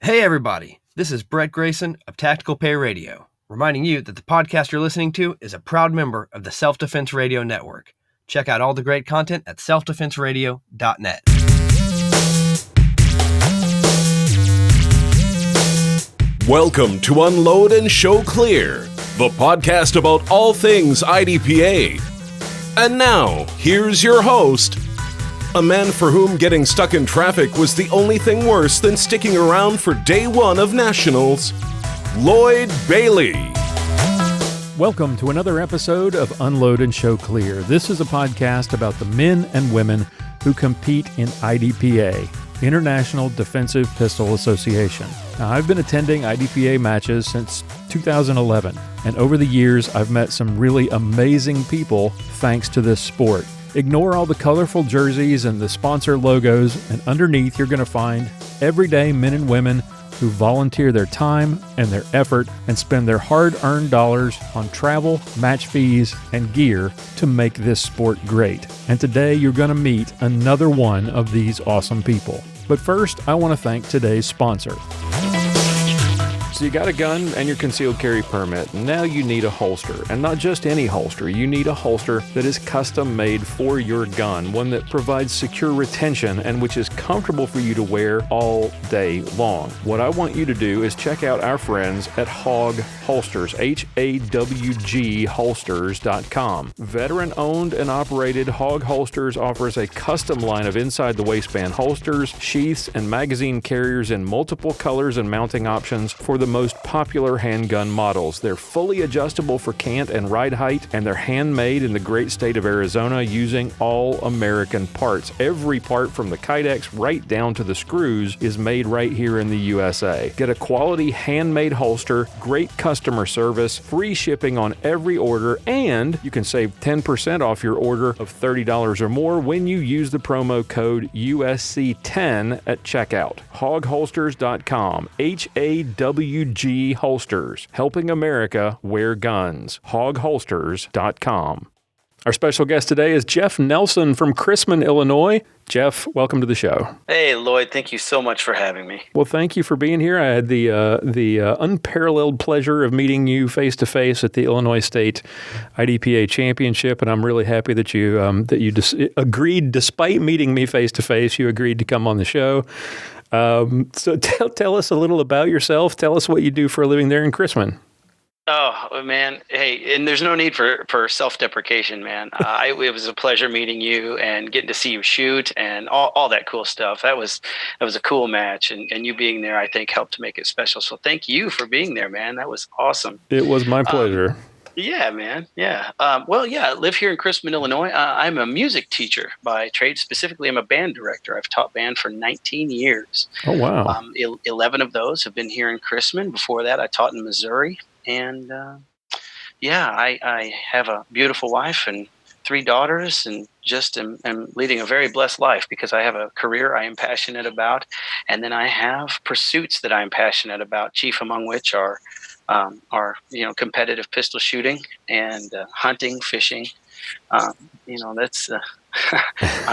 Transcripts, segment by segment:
Hey everybody, this is Brett Grayson of Tactical Pay Radio, reminding you that the podcast you're listening to is a proud member of the Self-Defense Radio Network. Check out all the great content at selfdefenseradio.net. Welcome to Unload and Show Clear, the podcast about all things IDPA. And now, here's your host, a man for whom getting stuck in traffic was the only thing worse than sticking around for day one of nationals, Lloyd Bailey. Welcome to another episode of Unload and Show Clear. This is a podcast about the men and women who compete in IDPA, International Defensive Pistol Association. Now, I've been attending IDPA matches since 2011, and over the years, I've met some really amazing people thanks to this sport. Ignore all the colorful jerseys and the sponsor logos, and underneath you're going to find everyday men and women who volunteer their time and their effort and spend their hard-earned dollars on travel, match fees, and gear to make this sport great. And today you're going to meet another one of these awesome people. But first, I want to thank today's sponsor. So you got a gun and your concealed carry permit. Now you need a holster, and not just any holster. You need a holster that is custom made for your gun, one that provides secure retention and which is comfortable for you to wear all day long. What I want you to do is check out our friends at Hog Holsters, HAWG holsters.com. Veteran owned and operated, Hog Holsters offers a custom line of inside the waistband holsters, sheaths, and magazine carriers in multiple colors and mounting options for the most popular handgun models. They're fully adjustable for cant and ride height, and they're handmade in the great state of Arizona using all American parts. Every part from the Kydex right down to the screws is made right here in the USA. Get a quality handmade holster, great customer service, free shipping on every order, and you can save 10% off your order of $30 or more when you use the promo code USC10 at checkout. HogHolsters.com. HAWG Holsters, helping America wear guns. HogHolsters.com. Our special guest today is Jeff Nelson from Chrisman, Illinois. Jeff, welcome to the show. Hey, Lloyd. Thank you so much for having me. Well, thank you for being here. I had the unparalleled pleasure of meeting you face-to-face at the Illinois State IDPA Championship, and I'm really happy that you agreed, despite meeting me face-to-face, you agreed to come on the show. So tell us a little about yourself. Tell us what you do for a living there in Chrisman. Oh, man. Hey, and there's no need for self-deprecation, man. It was a pleasure meeting you and getting to see you shoot and all that cool stuff. That was a cool match, and you being there, I think, helped to make it special. So thank you for being there, man. That was awesome. It was my pleasure. Yeah, man. Yeah. I live here in Chrisman, Illinois. I'm a music teacher by trade. Specifically, I'm a band director. I've taught band for 19 years. Oh, wow. 11 of those have been here in Chrisman. Before that, I taught in Missouri. And, I have a beautiful wife and 3 daughters, and just am leading a very blessed life because I have a career I am passionate about. And then I have pursuits that I'm passionate about, chief among which are competitive pistol shooting and hunting, fishing. That's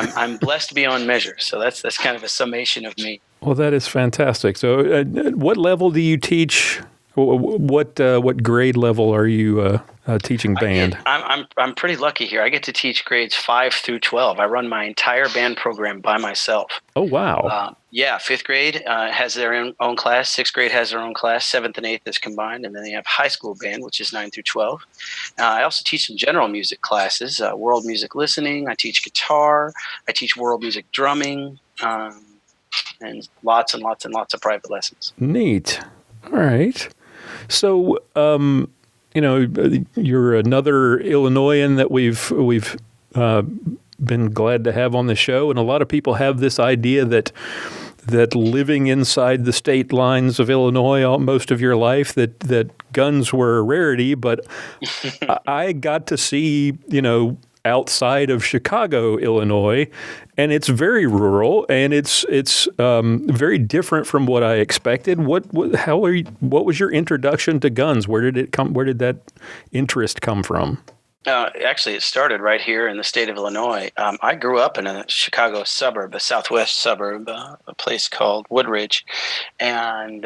I'm blessed beyond measure. So that's kind of a summation of me. Well, that is fantastic. So, what level do you teach? What grade level are you teaching band? I'm pretty lucky here. I get to teach grades 5 through 12. I run my entire band program by myself. Oh, wow. 5th grade has their own class. 6th grade has their own class. 7th and 8th is combined. And then they have high school band, which is 9 through 12. I also teach some general music classes, world music listening. I teach guitar. I teach world music drumming, and lots and lots and lots of private lessons. Neat. All right. So, you're another Illinoisan that we've been glad to have on the show, and a lot of people have this idea that living inside the state lines of Illinois most of your life, that guns were a rarity, but I got to see, outside of Chicago, Illinois, and it's very rural, and it's very different from what I expected. What was your introduction to guns? Where did it come? Where did that interest come from? Actually, it started right here in the state of Illinois. I grew up in a Chicago suburb, a southwest suburb, a place called Woodridge, and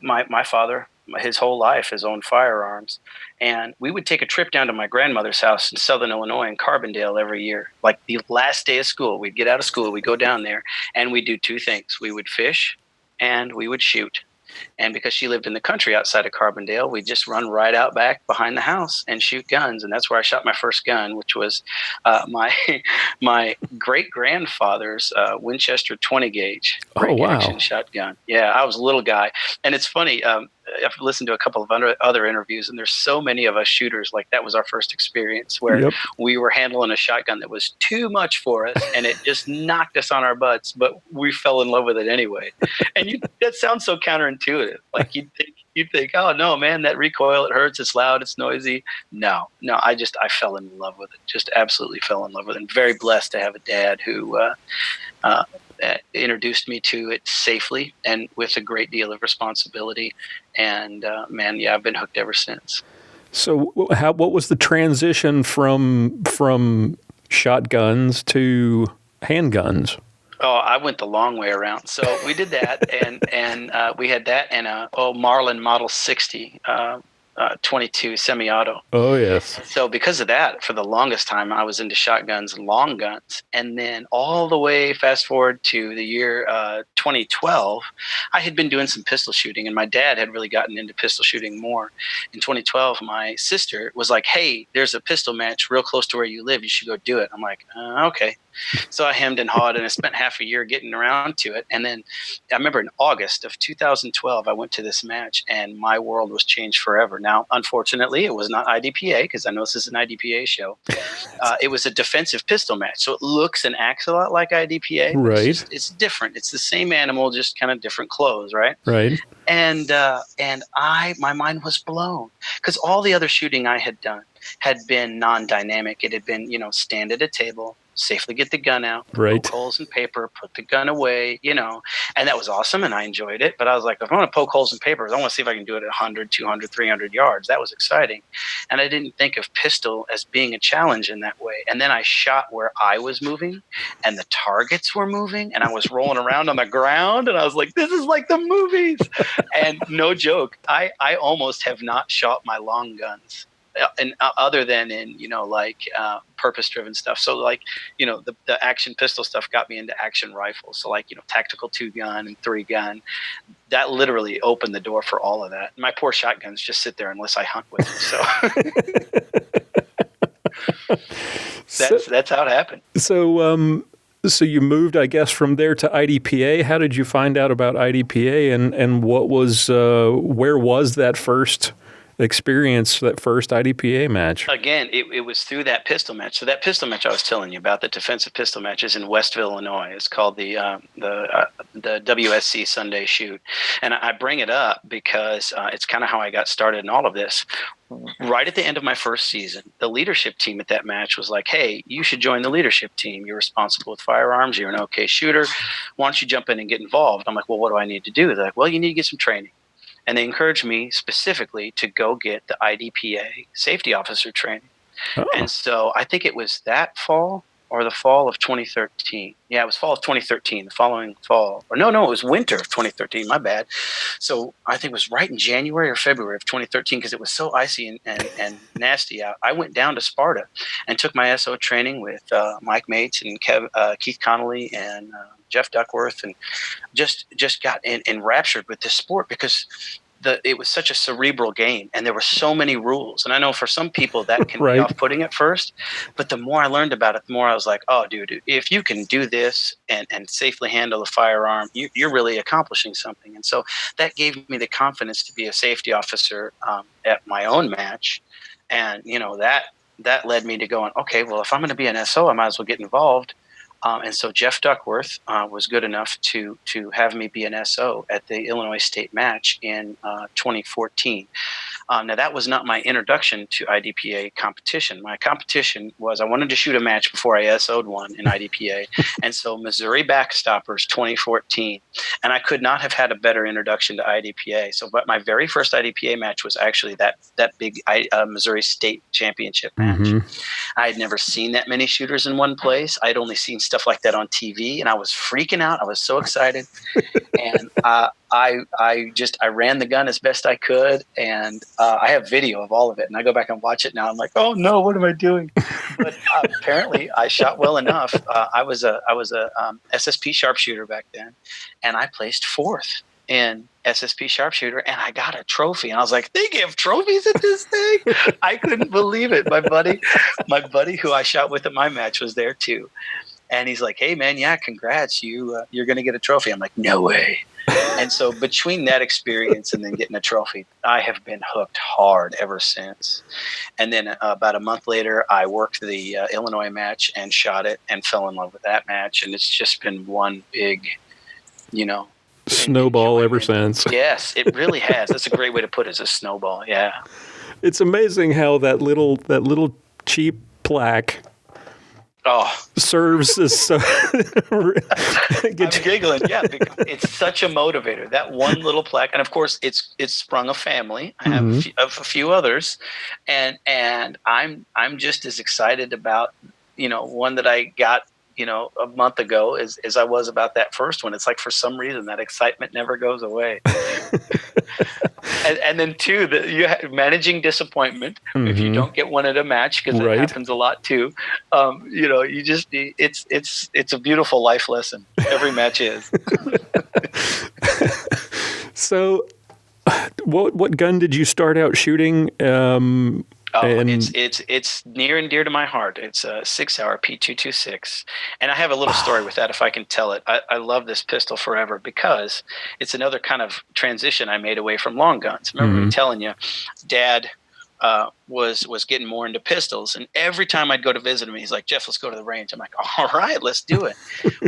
my father, his whole life, has owned firearms, and we would take a trip down to my grandmother's house in Southern Illinois in Carbondale every year. Like the last day of school, we'd get out of school, we'd go down there, and we'd do two things: we would fish, and we would shoot. And because she lived in the country outside of Carbondale, we'd just run right out back behind the house and shoot guns. And that's where I shot my first gun, which was my my great grandfather's Winchester 20 gauge break action shotgun. Yeah, I was a little guy, and it's funny. I've listened to a couple of other interviews, and there's so many of us shooters, like that was our first experience where we were handling a shotgun that was too much for us, and it just knocked us on our butts, but we fell in love with it anyway. And that sounds so counterintuitive. Like you'd think, oh no, man, that recoil, it hurts, it's loud, it's noisy. No, I fell in love with it. Just absolutely fell in love with it. I'm very blessed to have a dad who introduced me to it safely and with a great deal of responsibility. And man, yeah, I've been hooked ever since. So what was the transition from shotguns to handguns? Oh, I went the long way around. So we did that, and we had that and a Marlin Model 60 22 semi-auto. Oh, yes. So because of that, for the longest time, I was into shotguns and long guns. And then all the way fast forward to the year 2012, I had been doing some pistol shooting, and my dad had really gotten into pistol shooting more. In 2012, my sister was like, hey, there's a pistol match real close to where you live. You should go do it. I'm like, okay. So I hemmed and hawed, and I spent half a year getting around to it. And then I remember in August of 2012, I went to this match, and my world was changed forever. Now, unfortunately, it was not IDPA, because I know this is an IDPA show. It was a defensive pistol match. So it looks and acts a lot like IDPA. Right. It's different. It's the same animal, just kind of different clothes, right? Right. And my mind was blown, because all the other shooting I had done had been non-dynamic. It had been, stand at a table, safely get the gun out, right, poke holes in paper, put the gun away, and that was awesome, and I enjoyed it. But I was like, if I want to poke holes in papers, I want to see if I can do it at 100, 200, 300 yards. That was exciting. And I didn't think of pistol as being a challenge in that way. And then I shot where I was moving, and the targets were moving, and I was rolling around on the ground, and I was like, this is like the movies. And no joke, I almost have not shot my long guns. And other than in purpose-driven stuff. So the action pistol stuff got me into action rifles. So tactical 2-gun and 3-gun. That literally opened the door for all of that. My poor shotguns just sit there unless I hunt with them. So that's how it happened. So you moved, I guess, from there to IDPA. How did you find out about IDPA, and what was where was that first experience, that first IDPA match? Again, it was through that pistol match. So that pistol match I was telling you about, the defensive pistol match, is in Westville, Illinois. It's called the WSC Sunday Shoot. And I bring it up because it's kind of how I got started in all of this. Right at the end of my first season, the leadership team at that match was like, hey, you should join the leadership team. You're responsible with firearms. You're an okay shooter. Why don't you jump in and get involved? I'm like, well, what do I need to do? They're like, well, you need to get some training. And they encouraged me specifically to go get the IDPA safety officer training. Oh. And so I think it was that fall or the fall of 2013. Yeah, it was fall of 2013, the following fall. Or no, it was winter of 2013, my bad. So I think it was right in January or February of 2013, because it was so icy and nasty out. I went down to Sparta and took my SO training with Mike Mates and Keith Connolly and Jeff Duckworth, and just got enraptured with this sport, because it was such a cerebral game, and there were so many rules. And I know for some people that can be off-putting at first, but the more I learned about it, the more I was like, oh, dude, if you can do this and safely handle a firearm, you're really accomplishing something. And so that gave me the confidence to be a safety officer at my own match. And, that led me to going, okay, well, if I'm going to be an SO, I might as well get involved. And so Jeff Duckworth was good enough to have me be an SO at the Illinois State match in 2014. Now, that was not my introduction to IDPA competition. My competition was I wanted to shoot a match before I SO'd one in IDPA. And so Missouri Backstoppers 2014. And I could not have had a better introduction to IDPA. So, but my very first IDPA match was actually that big Missouri State Championship match. Mm-hmm. I had never seen that many shooters in one place. I'd only seen stuff like that on TV, and I was freaking out. I was so excited. And I ran the gun as best I could, and I have video of all of it. And I go back and watch it now. I'm like, oh no, what am I doing? But apparently, I shot well enough. I was a SSP sharpshooter back then, and I placed 4th in SSP sharpshooter, and I got a trophy. And I was like, they give trophies at this thing? I couldn't believe it. My buddy who I shot with at my match was there too. And he's like, hey man, yeah, congrats. You're going to get a trophy. I'm like, no way. And so between that experience and then getting a trophy, I have been hooked hard ever since. And then about a month later, I worked the Illinois match and shot it and fell in love with that match. And it's just been one big, snowball ever since. Yes, it really has. That's a great way to put it, as a snowball. Yeah. It's amazing how that little cheap plaque serves as so. I'm giggling, yeah, because it's such a motivator. That one little plaque, and of course, it's sprung a family. I have a few others, and I'm just as excited about one that I got a month ago as I was about that first one. It's like for some reason that excitement never goes away. and then two, managing disappointment if you don't get one at a match, because it happens a lot too. You just it's a beautiful life lesson. Every match is. So, what gun did you start out shooting? It's near and dear to my heart. It's a 6-hour P226, and I have a little story with that if I can tell it. I love this pistol forever because it's another kind of transition I made away from long guns. Remember me telling you, Dad was getting more into pistols, and every time I'd go to visit him, he's like, Jeff, let's go to the range. I'm like, all right, let's do it.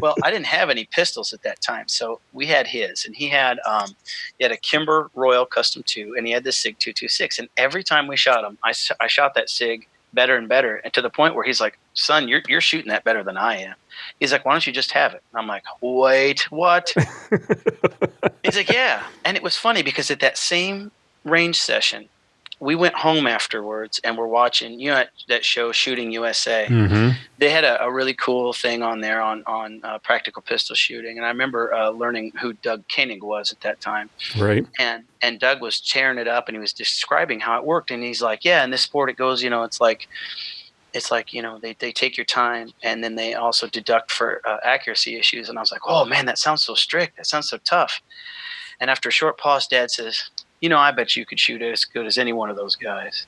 Well, I didn't have any pistols at that time, so we had his, and he had a Kimber Royal Custom 2, and he had this SIG 226, and every time we shot him, I shot that SIG better and better, and to the point where he's like, son, you're shooting that better than I am. He's like, why don't you just have it? And I'm like, wait, what? He's like, yeah. And it was funny because at that same range session, we went home afterwards and we're watching, that show Shooting USA. They had a really cool thing on there on practical pistol shooting. And I remember learning who Doug Koenig was at that time. Right. And Doug was tearing it up and he was describing how it worked. And he's like, yeah, in this sport it goes, it's like, they take your time and then they also deduct for accuracy issues. And I was like, oh man, that sounds so strict. That sounds so tough. And after a short pause, Dad says, I bet you could shoot as good as any one of those guys.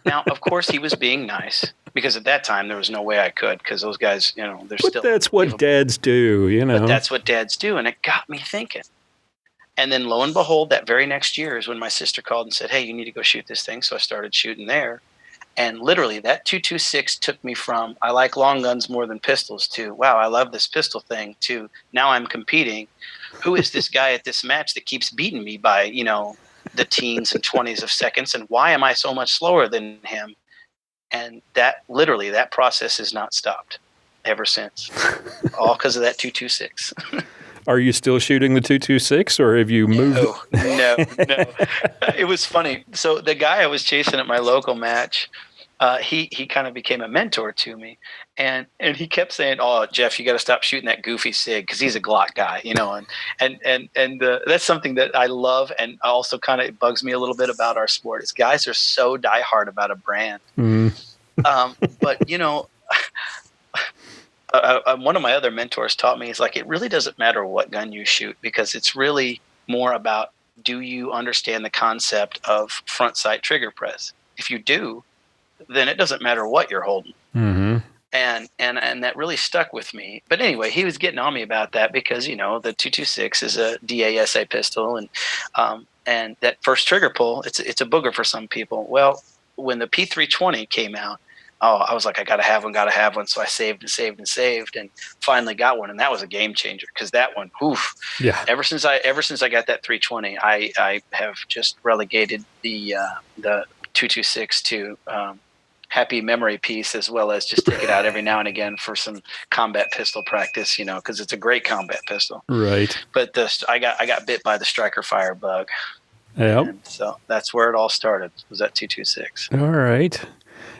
Now, of course, he was being nice because at that time there was no way I could, because those guys, they're still. But that's what dads do, But that's what dads do, and it got me thinking. And then, lo and behold, that very next year is when my sister called and said, "Hey, you need to go shoot this thing." So I started shooting there, and literally that 226 took me from I like long guns more than pistols to wow, I love this pistol thing to now I'm competing. Who is this guy at this match that keeps beating me by the teens and 20s of seconds, and why am I so much slower than him? And that process has not stopped ever since, all because of that 226. Are you still shooting the 226, or have you moved? No. It was funny. So the guy I was chasing at my local match, he kind of became a mentor to me, and he kept saying, "Oh, Jeff, you got to stop shooting that goofy SIG," because he's a Glock guy, and that's something that I love, and also kind of bugs me a little bit about our sport. Is guys are so diehard about a brand, but one of my other mentors taught me, is like, it really doesn't matter what gun you shoot, because it's really more about, do you understand the concept of front sight trigger press? If you do, then it doesn't matter what you're holding. And that really stuck with me. But anyway, he was getting on me about that because, the 226 is a DASA pistol, and that first trigger pull, it's a booger for some people. Well, when the P320 came out, I was like, I gotta have one. So I saved and saved and saved, and finally got one, and that was a game changer because that one, oof. Yeah. Ever since I got that 320, I have just relegated the 226 to happy memory piece, as well as just take it out every now and again for some combat pistol practice, because it's a great combat pistol. Right. But I got bit by the striker fire bug. Yep. And so that's where it all started, was at 226. All right.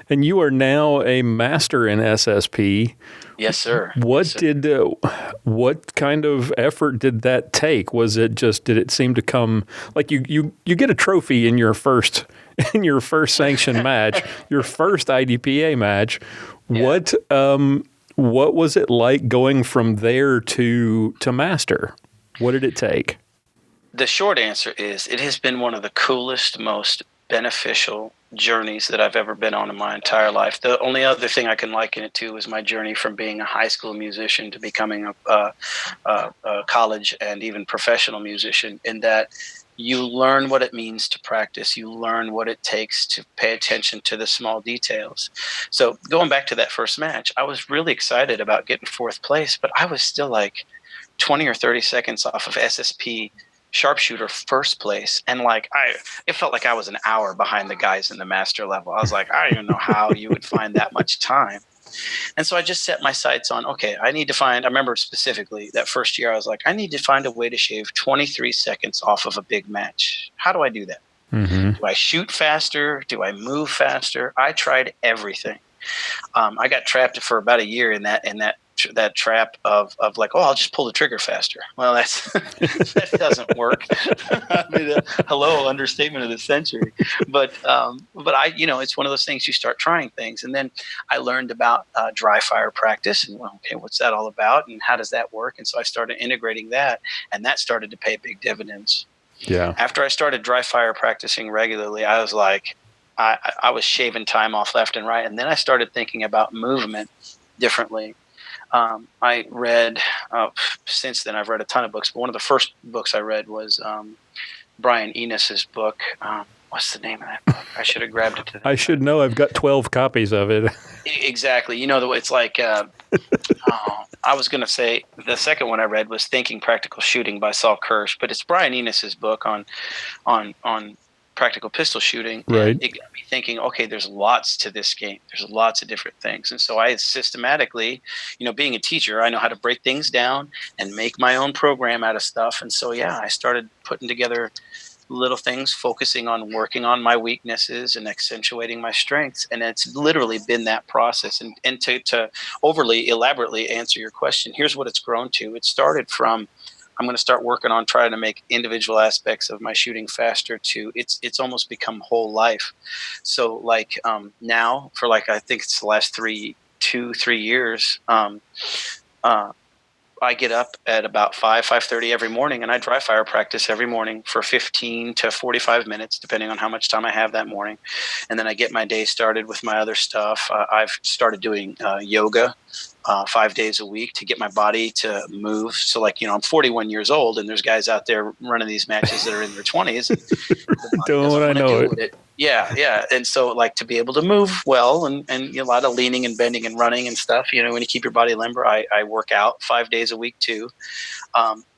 And you are now a master in SSP. Yes, sir. What kind of effort did that take? Was it just, did it seem to come like you get a trophy in your first sanctioned match, your first IDPA match? Yeah. What was it like going from there to master? What did it take? The short answer is it has been one of the coolest, most beneficial journeys that I've ever been on in my entire life. The only other thing I can liken it to is my journey from being a high school musician to becoming a college and even professional musician, in that you learn what it means to practice. You learn what it takes to pay attention to the small details. So going back to that first match, I was really excited about getting fourth place, but I was still like 20 or 30 seconds off of SSP sharpshooter first place, and it felt like I was an hour behind the guys in the master level. I was like, I don't even know how you would find that much time. And so I just set my sights on, okay, I remember specifically that first year, I was like, I need to find a way to shave 23 seconds off of a big match. How do I do that? Mm-hmm. Do I shoot faster? Do I move faster? I tried everything. I got trapped for about a year in that trap of like, I'll just pull the trigger faster. Well, that doesn't work. I mean, hello, understatement of the century. But it's one of those things, you start trying things. And then I learned about dry fire practice, and okay, what's that all about, and how does that work? And so I started integrating that, and that started to pay big dividends. Yeah. After I started dry fire practicing regularly, I was like, I was shaving time off left and right. And then I started thinking about movement differently. I read, since then I've read a ton of books, but one of the first books I read was Brian Enos's book. What's the name of that book? I should have grabbed it today. I should know. I've got 12 copies of it. Exactly. It's like, I was going to say the second one I read was Thinking Practical Shooting by Saul Kirsch, but it's Brian Enos's book on practical pistol shooting. Right. And it got me thinking, okay, there's lots to this game. There's lots of different things. And so I systematically, being a teacher, I know how to break things down and make my own program out of stuff. And so, I started putting together little things, focusing on working on my weaknesses and accentuating my strengths. And it's literally been that process. And to overly elaborately answer your question, here's what it's grown to. It started from, I'm going to start working on trying to make individual aspects of my shooting faster, to it's almost become whole life. So now for I think it's the last 3 years, I get up at about 5:30 every morning, and I dry fire practice every morning for 15 to 45 minutes, depending on how much time I have that morning. And then I get my day started with my other stuff. I've started doing yoga 5 days a week to get my body to move. So I'm 41 years old, and there's guys out there running these matches that are in their 20s. Don't I know it? Yeah. And so to be able to move well, and a lot of leaning and bending and running and stuff, when you keep your body limber, I work out 5 days a week too.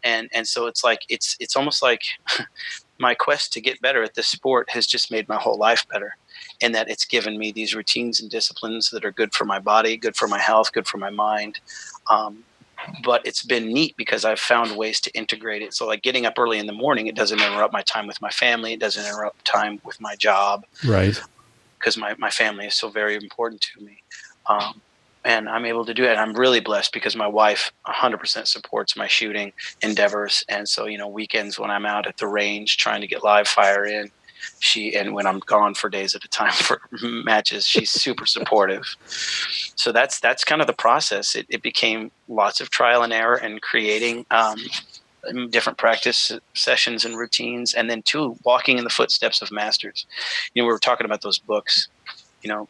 And so it's almost like my quest to get better at this sport has just made my whole life better, in that it's given me these routines and disciplines that are good for my body, good for my health, good for my mind. But it's been neat because I've found ways to integrate it. So getting up early in the morning, it doesn't interrupt my time with my family. It doesn't interrupt time with my job. Right. Because my family is so very important to me. And I'm able to do it. And I'm really blessed because my wife 100% supports my shooting endeavors. And so, weekends when I'm out at the range trying to get live fire in, and when I'm gone for days at a time for matches, she's super supportive. So that's kind of the process. It became lots of trial and error and creating different practice sessions and routines, and then walking in the footsteps of masters. We were talking about those books.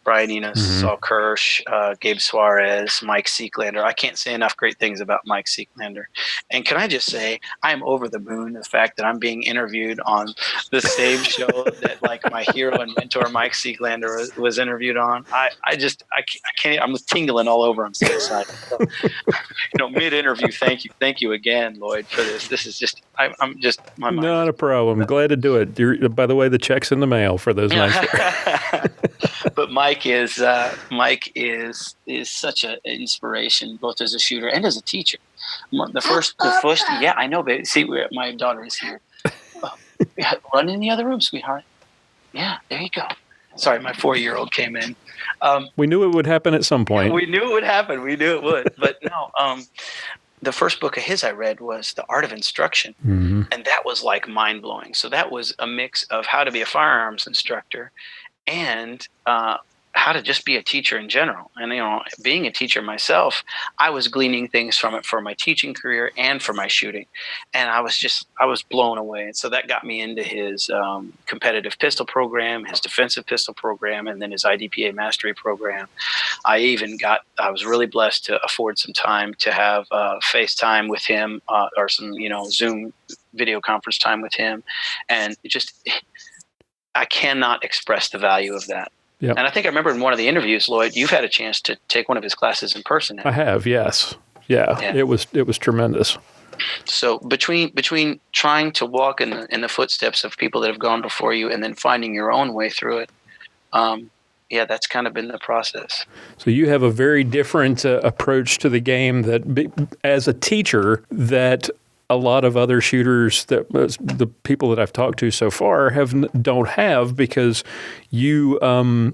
Brian Enos, Saul Kirsch, Gabe Suarez, Mike Seeklander. I can't say enough great things about Mike Seeklander. And can I just say, I'm over the moon the fact that I'm being interviewed on the same show that like my hero and mentor Mike Sieglander was interviewed on. I can't. I'm tingling all over. I'm so excited. So, mid-interview, thank you again, Lloyd, for this. This is just I'm just my mind. Not a problem. Glad to do it. By the way, the check's in the mail for those nights. But Mike is such an inspiration, both as a shooter and as a teacher. The first, yeah, I know, baby. See, my daughter is here. Run in the other room, sweetheart. Yeah, there you go. Sorry, my 4-year-old came in. We knew it would happen at some point. We knew it would happen. We knew it would. But no, the first book of his I read was The Art of Instruction. Mm-hmm. And that was like mind-blowing. So that was a mix of how to be a firearms instructor and how to just be a teacher in general. And, being a teacher myself, I was gleaning things from it for my teaching career and for my shooting. And I was blown away. And so that got me into his competitive pistol program, his defensive pistol program, and then his IDPA mastery program. I was really blessed to afford some time to have FaceTime with him or some, Zoom video conference time with him. And I cannot express the value of that. Yep. And I think I remember in one of the interviews, Lloyd, you've had a chance to take one of his classes in person. I have, yes. Yeah. It was tremendous. So between trying to walk in the footsteps of people that have gone before you and then finding your own way through it, that's kind of been the process. So you have a very different approach to the game as a teacher that a lot of other shooters, that the people that I've talked to so far, don't have, because you,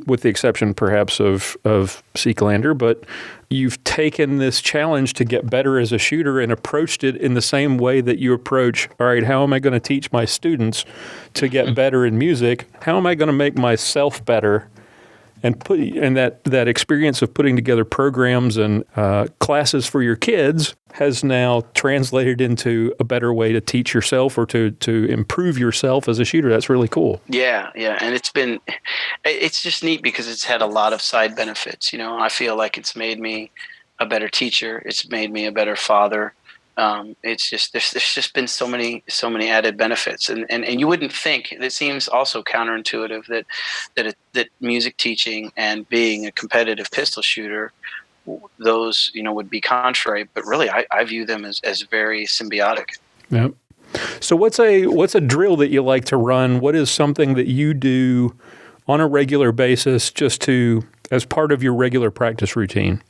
with the exception perhaps of Sieglander, but you've taken this challenge to get better as a shooter and approached it in the same way that you approach, all right, how am I going to teach my students to get better in music? How am I going to make myself better? And that experience of putting together programs and classes for your kids has now translated into a better way to teach yourself or to improve yourself as a shooter. That's really cool. Yeah. And it's just neat because it's had a lot of side benefits. I feel like it's made me a better teacher. It's made me a better father. It's just there's just been so many added benefits, and you wouldn't think. It seems also counterintuitive that music teaching and being a competitive pistol shooter, those would be contrary, but really I view them as very symbiotic. Yep. So what's a drill that you like to run? What is something that you do on a regular basis just as part of your regular practice routine?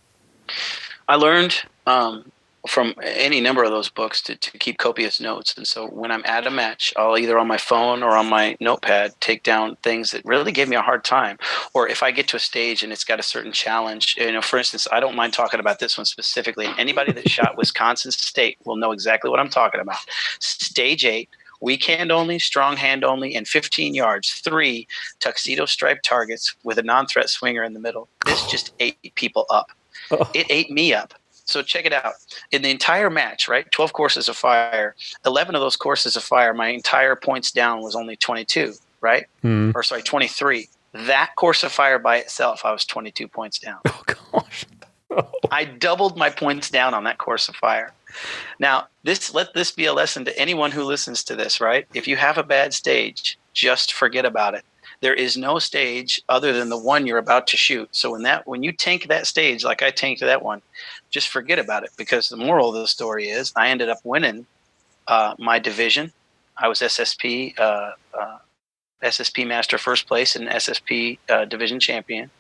I learned from any number of those books to keep copious notes. And so when I'm at a match, I'll either on my phone or on my notepad take down things that really gave me a hard time. Or if I get to a stage and it's got a certain challenge, for instance, I don't mind talking about this one specifically. Anybody that shot Wisconsin State will know exactly what I'm talking about. Stage 8, weak hand only, strong hand only, and 15 yards, 3 tuxedo striped targets with a non-threat swinger in the middle. This just ate people up. It ate me up. So check it out. In the entire match, right, 12 courses of fire, 11 of those courses of fire, my entire points down was only 22, right? Or sorry, 23. That course of fire by itself, I was 22 points down. Oh, gosh. Oh. I doubled my points down on that course of fire. Now, let this be a lesson to anyone who listens to this, right? If you have a bad stage, just forget about it. There is no stage other than the one you're about to shoot. So when you tank that stage, like I tanked that one, just forget about it, because the moral of the story is I ended up winning my division. I was SSP Master first place and SSP division champion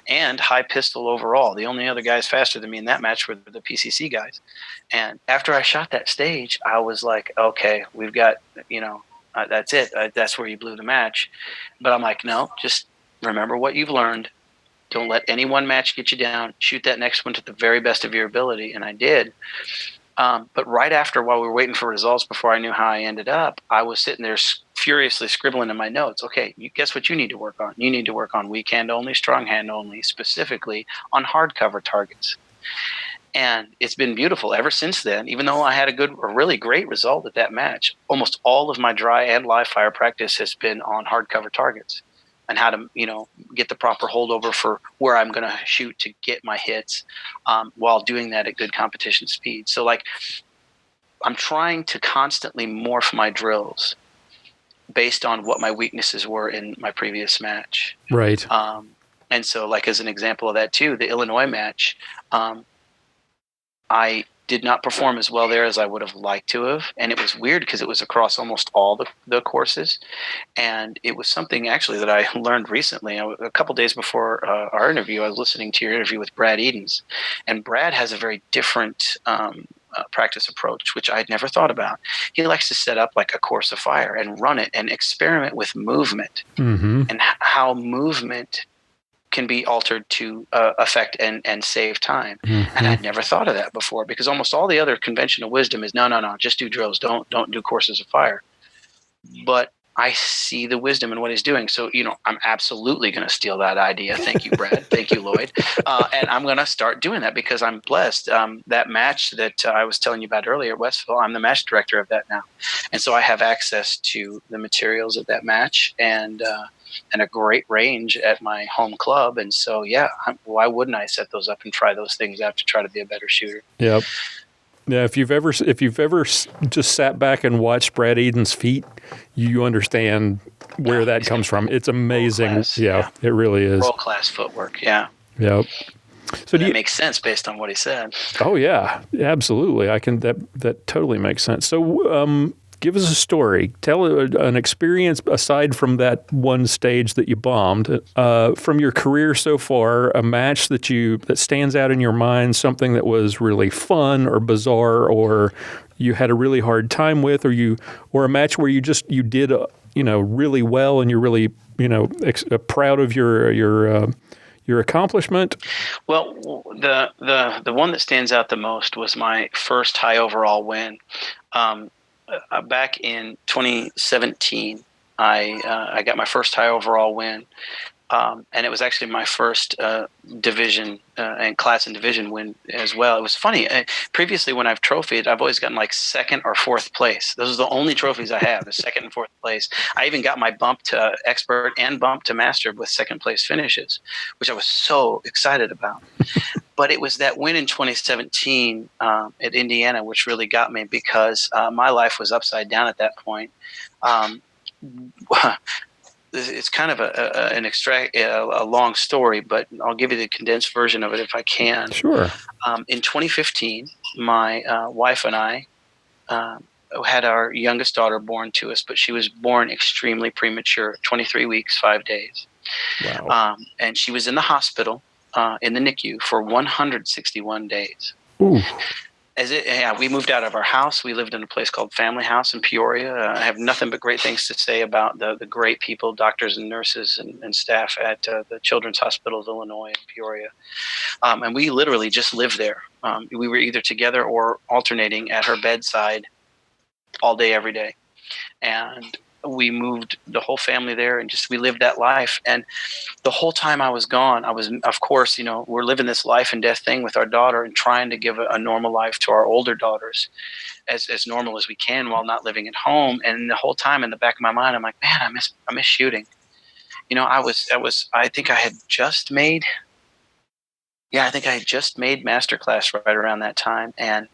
and high pistol overall. The only other guys faster than me in that match were the PCC guys. And after I shot that stage, I was like, okay, we've got, that's it. That's where you blew the match. But I'm like, no, just remember what you've learned. Don't let any one match get you down. Shoot that next one to the very best of your ability. And I did. But right after, while we were waiting for results before I knew how I ended up, I was sitting there furiously scribbling in my notes. Okay, guess what you need to work on? You need to work on weak hand only, strong hand only, specifically on hardcover targets. And it's been beautiful ever since then. Even though I had a really great result at that match, almost all of my dry and live fire practice has been on hardcover targets and how to, get the proper holdover for where I'm going to shoot to get my hits while doing that at good competition speed. So I'm trying to constantly morph my drills, based on what my weaknesses were in my previous match. Right. And so, like, as an example of that too, the Illinois match, I did not perform as well there as I would have liked to have. And it was weird because it was across almost all the courses. And it was something actually that I learned recently. A couple days before our interview, I was listening to your interview with Brad Edens. And Brad has a very different practice approach, which I'd never thought about. He likes to set up like a course of fire and run it and experiment with movement and how movement can be altered to affect and save time. And I'd never thought of that before, because almost all the other conventional wisdom is no, just do drills. Don't do courses of fire. But I see the wisdom in what he's doing. So, I'm absolutely going to steal that idea. Thank you, Brad. Thank you, Lloyd. And I'm going to start doing that because I'm blessed. That match that I was telling you about earlier at Westville, I'm the match director of that now. And so I have access to the materials of that match and a great range at my home club. And so, why wouldn't I set those up and try those things out to try to be a better shooter? Yep. Yeah, if you've ever just sat back and watched Brad Eden's feet, you understand where that comes from. It's amazing. Yeah, it really is. World-class footwork, yeah. Yep. So that makes sense based on what he said. Oh, yeah, absolutely. That totally makes sense. So give us a story. Tell an experience aside from that one stage that you bombed from your career so far. A match that stands out in your mind, something that was really fun or bizarre, or you had a really hard time with, or a match where you did really well and you're really proud of your accomplishment. Well, the one that stands out the most was my first high overall win. Back in 2017, I got my first high overall win, and it was actually my first division and class and division win as well. It was funny. Previously, when I've trophied, I've always gotten like second or fourth place. Those are the only trophies I have, is second and fourth place. I even got my bump to expert and bump to master with second place finishes, which I was so excited about. But it was that win in 2017 at Indiana which really got me, because my life was upside down at that point. It's kind of a long story, but I'll give you the condensed version of it if I can. Sure. In 2015, my wife and I had our youngest daughter born to us, but she was born extremely premature, 23 weeks, 5 days. Wow. And she was in the hospital in the NICU for 161 days. Ooh. We moved out of our house. We lived in a place called Family House in Peoria. I have nothing but great things to say about the great people, doctors and nurses and staff at the Children's Hospital of Illinois in Peoria. And we literally just lived there. We were either together or alternating at her bedside all day, every day. And we moved the whole family there, and we lived that life. And the whole time I was gone, I was, of course, we're living this life and death thing with our daughter and trying to give a normal life to our older daughters, as normal as we can while not living at home. And the whole time in the back of my mind, I'm like, man, I miss shooting. I think I had just made Masterclass right around that time. And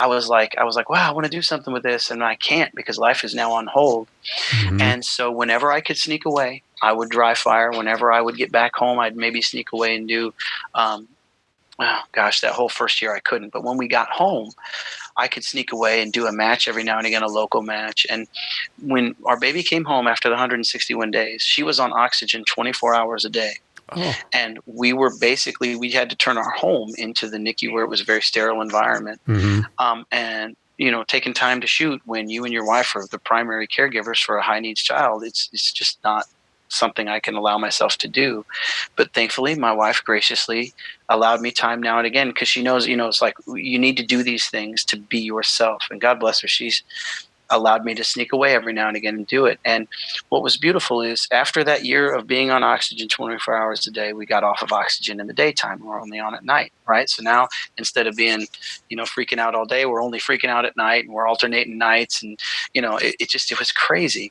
I was like, wow, I want to do something with this, and I can't because life is now on hold. Mm-hmm. And so whenever I could sneak away, I would dry fire. Whenever I would get back home, I'd maybe sneak away and do, that whole first year I couldn't. But when we got home, I could sneak away and do a match every now and again, a local match. And when our baby came home after the 161 days, she was on oxygen 24 hours a day. Oh. And we had to turn our home into the NICU, where it was a very sterile environment. Mm-hmm. And, taking time to shoot when you and your wife are the primary caregivers for a high needs child, it's just not something I can allow myself to do. But thankfully, my wife graciously allowed me time now and again, because she knows, it's like you need to do these things to be yourself. And God bless her, she's allowed me to sneak away every now and again and do it. And what was beautiful is after that year of being on oxygen 24 hours a day, we got off of oxygen in the daytime. We're only on at night, right? So now instead of being, freaking out all day, we're only freaking out at night, and we're alternating nights. And, it was crazy.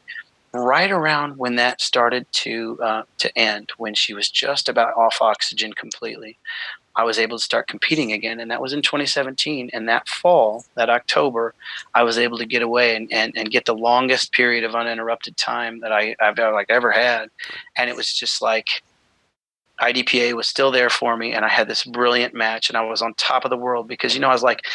Right around when that started to end, when she was just about off oxygen completely, I was able to start competing again. And that was in 2017. And that fall, that October, I was able to get away and get the longest period of uninterrupted time that I've ever had. And it was just like IDPA was still there for me, and I had this brilliant match, and I was on top of the world because, I was like,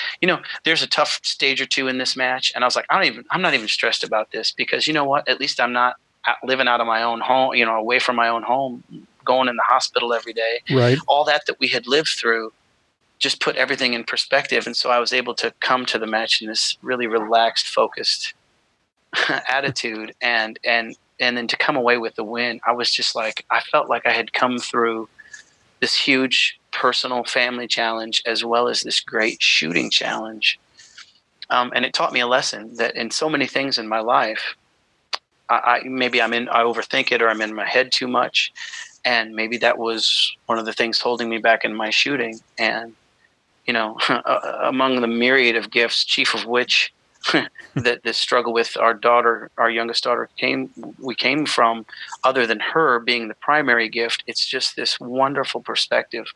there's a tough stage or two in this match. And I was like, I'm not even stressed about this because you know what? At least I'm not living out of my own home, away from my own home, going in the hospital every day. Right. All that we had lived through just put everything in perspective. And so I was able to come to the match in this really relaxed, focused attitude. And then to come away with the win, I was just like, I felt like I had come through this huge personal family challenge as well as this great shooting challenge. And it taught me a lesson that in so many things in my life, I overthink it, or I'm in my head too much. And maybe that was one of the things holding me back in my shooting. And, among the myriad of gifts, chief of which that this struggle with our daughter, our youngest daughter, came from, other than her being the primary gift, it's just this wonderful perspective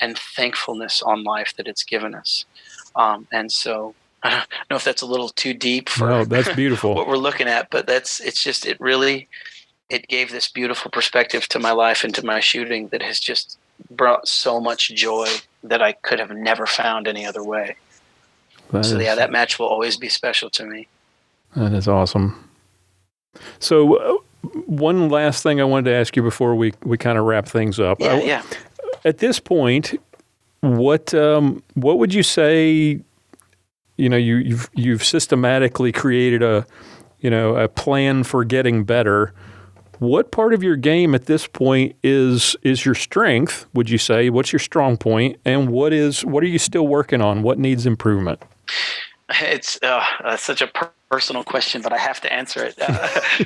and thankfulness on life that it's given us. And so I don't know if that's a little too deep for that's beautiful. what we're looking at, but it gave this beautiful perspective to my life and to my shooting that has just brought so much joy that I could have never found any other way. That match will always be special to me. That is awesome. So one last thing I wanted to ask you before we kind of wrap things up. Yeah. At this point, what would you say, you've systematically created a plan for getting better. What part of your game at this point is your strength, would you say? What's your strong point? And what are you still working on? What needs improvement? It's such a personal question, but I have to answer it.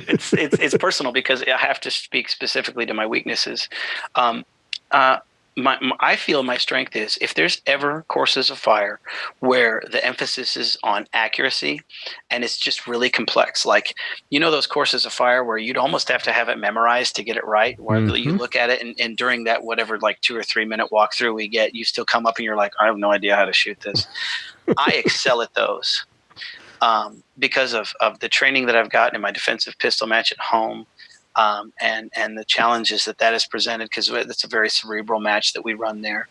It's personal because I have to speak specifically to my weaknesses. I feel my strength is if there's ever courses of fire where the emphasis is on accuracy and it's just really complex, like, those courses of fire where you'd almost have to have it memorized to get it right, where you look at it and during that, whatever, like 2 or 3 minute walkthrough we get, you still come up and you're like, I have no idea how to shoot this. I excel at those because of the training that I've gotten in my defensive pistol match at home. And the challenges that has presented, because it's a very cerebral match that we run there.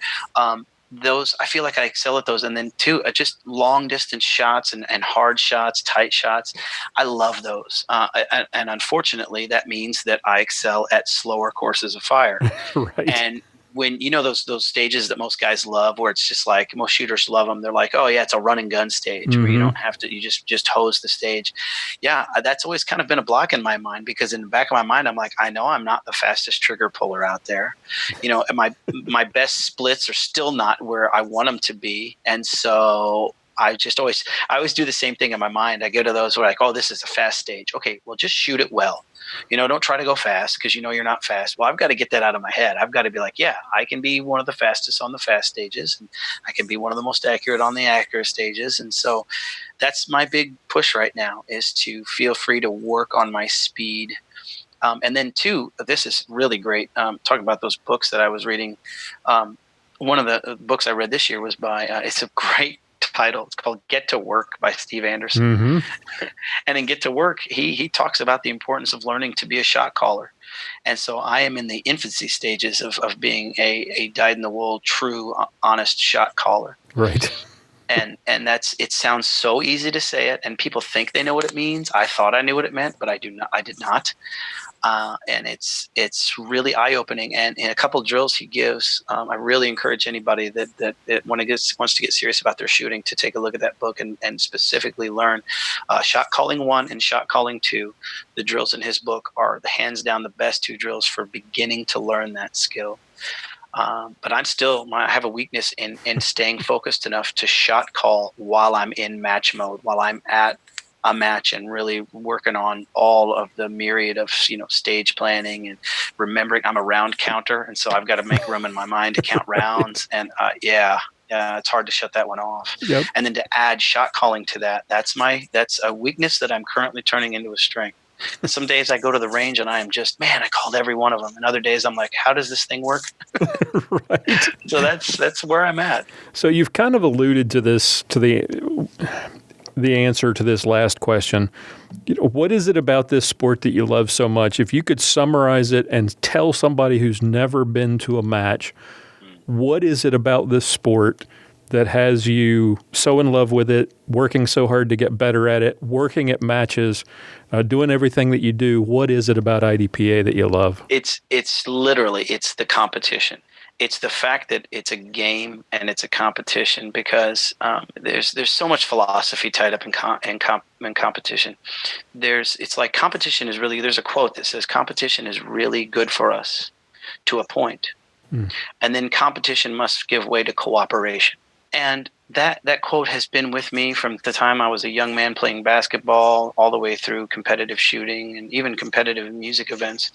Those, I feel like I excel at those. And then too, just long distance shots and hard shots, tight shots. I love those. And unfortunately, that means that I excel at slower courses of fire. Right. And when those stages that most guys love, where it's just like most shooters love them, they're like, oh yeah, it's a run and gun stage where you don't have to, you just hose the stage. Yeah, that's always kind of been a block in my mind, because in the back of my mind, I'm like, I know I'm not the fastest trigger puller out there. My best splits are still not where I want them to be, and so I always do the same thing in my mind. I go to those where like, oh, this is a fast stage. Okay, well, just shoot it well. Don't try to go fast because you're not fast. Well, I've got to get that out of my head. I've got to be like, yeah, I can be one of the fastest on the fast stages, and I can be one of the most accurate on the accurate stages. And so that's my big push right now, is to feel free to work on my speed. And then two, this is really great. Talking about those books that I was reading. One of the books I read this year was by, it's a great title. It's called Get to Work by Steve Anderson. And in Get to Work, he talks about the importance of learning to be a shot caller. And so I am in the infancy stages of being a dyed-in-the-wool, true, honest shot caller. Right. And it sounds so easy to say it, and people think they know what it means. I thought I knew what it meant, but I did not. And it's really eye-opening. And in a couple of drills he gives, I really encourage anybody that wants to get serious about their shooting to take a look at that book and specifically learn Shot Calling 1 and Shot Calling 2. The drills in his book are the hands down the best 2 drills for beginning to learn that skill. But I have a weakness in staying focused enough to shot call while I'm in match mode, while I'm at a match, and really working on all of the myriad of stage planning and remembering I'm a round counter, and so I've got to make room in my mind to count rounds. And it's hard to shut that one off. Yep. And then to add shot calling to that, that's a weakness that I'm currently turning into a strength. Some days I go to the range and I am just, man, I called every one of them. And other days I'm like, how does this thing work? Right. So that's where I'm at. So you've kind of alluded to this, to the answer to this last question. What is it about this sport that you love so much? If you could summarize it and tell somebody who's never been to a match, what is it about this sport that has you so in love with it, working so hard to get better at it, working at matches, doing everything that you do? What is it about IDPA that you love? It's literally the competition. It's the fact that it's a game and it's a competition, because there's so much philosophy tied up in competition. It's like competition is really, there's a quote that says competition is really good for us to a point. And then competition must give way to cooperation. And that quote has been with me from the time I was a young man playing basketball all the way through competitive shooting and even competitive music events.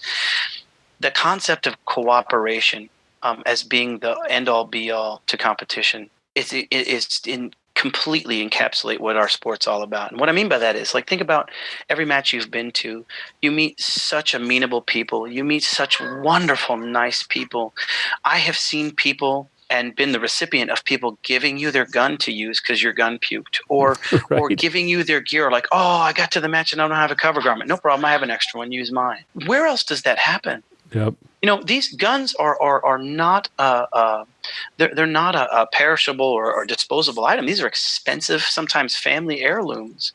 The concept of cooperation as being the end-all be-all to competition is completely encapsulate what our sport's all about. And what I mean by that is, like, think about every match you've been to. You meet such amenable people. You meet such wonderful, nice people. I have seen people and been the recipient of people giving you their gun to use because your gun puked, or Right. or giving you their gear, like, oh, I got to the match and I don't have a cover garment. No problem, I have an extra one, use mine. Where else does that happen? Yep. These guns are not they're not a perishable or disposable item. These are expensive, sometimes family heirlooms.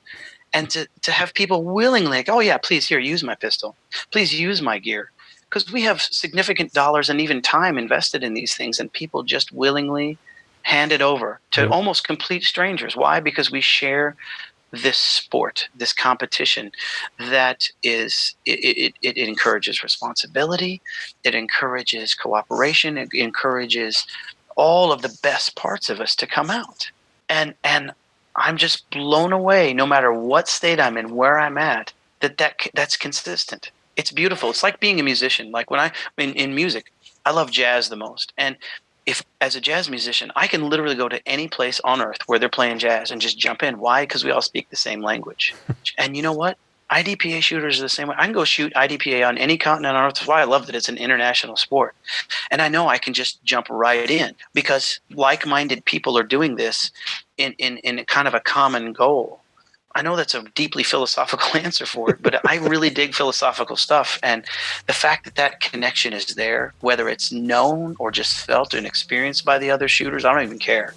And to have people willingly, like, oh yeah, please, here, use my pistol. Please use my gear. Because we have significant dollars and even time invested in these things, and people just willingly hand it over to almost complete strangers. Why? Because we share this sport, this competition that is, it encourages responsibility, it encourages cooperation, it encourages all of the best parts of us to come out. And I'm just blown away, no matter what state I'm in, where I'm at, that's consistent. It's beautiful. It's like being a musician. Like when in music, I love jazz the most. And if as a jazz musician, I can literally go to any place on earth where they're playing jazz and just jump in. Why? Because we all speak the same language. And you know what? IDPA shooters are the same way. I can go shoot IDPA on any continent on earth. That's why I love that it's an international sport. And I know I can just jump right in because like-minded people are doing this in kind of a common goal. I know that's a deeply philosophical answer for it, but I really dig philosophical stuff. And the fact that connection is there, whether it's known or just felt and experienced by the other shooters, I don't even care.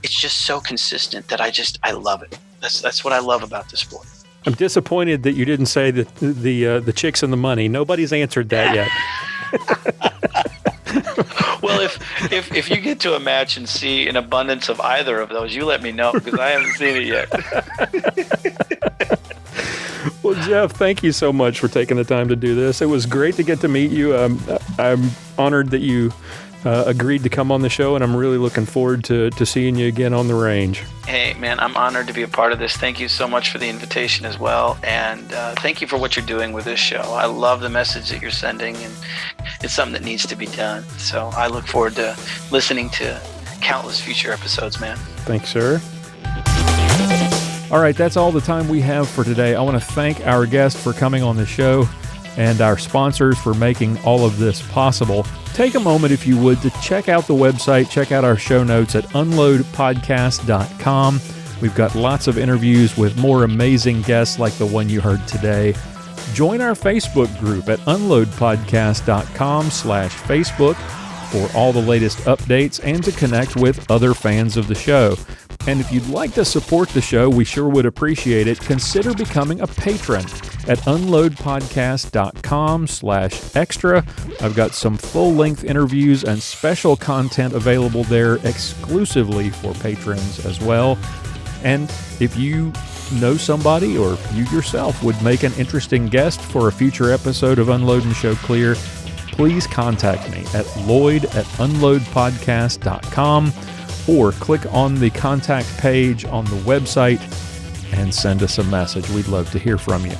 It's just so consistent that I love it. That's what I love about the sport. I'm disappointed that you didn't say that the chicks and the money. Nobody's answered that yet. Well, if you get to a match and see an abundance of either of those, you let me know because I haven't seen it yet. Well, Jeff, thank you so much for taking the time to do this. It was great to get to meet you. I'm honored that you agreed to come on the show, and I'm really looking forward to seeing you again on the range. Hey, man, I'm honored to be a part of this. Thank you so much for the invitation as well, and thank you for what you're doing with this show. I love the message that you're sending, and it's something that needs to be done. So I look forward to listening to countless future episodes, man. Thanks, sir. All right, that's all the time we have for today. I want to thank our guest for coming on the show and our sponsors for making all of this possible. Take a moment, if you would, to check out the website, check out our show notes at unloadpodcast.com. We've got lots of interviews with more amazing guests like the one you heard today. Join our Facebook group at unloadpodcast.com/Facebook for all the latest updates and to connect with other fans of the show. And if you'd like to support the show, we sure would appreciate it. Consider becoming a patron at unloadpodcast.com/extra. I've got some full-length interviews and special content available there exclusively for patrons as well. And if you know somebody or you yourself would make an interesting guest for a future episode of Unload and Show Clear, please contact me at lloyd@unloadpodcast.com or click on the contact page on the website and send us a message. We'd love to hear from you.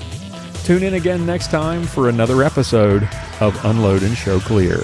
Tune in again next time for another episode of Unload and Show Clear.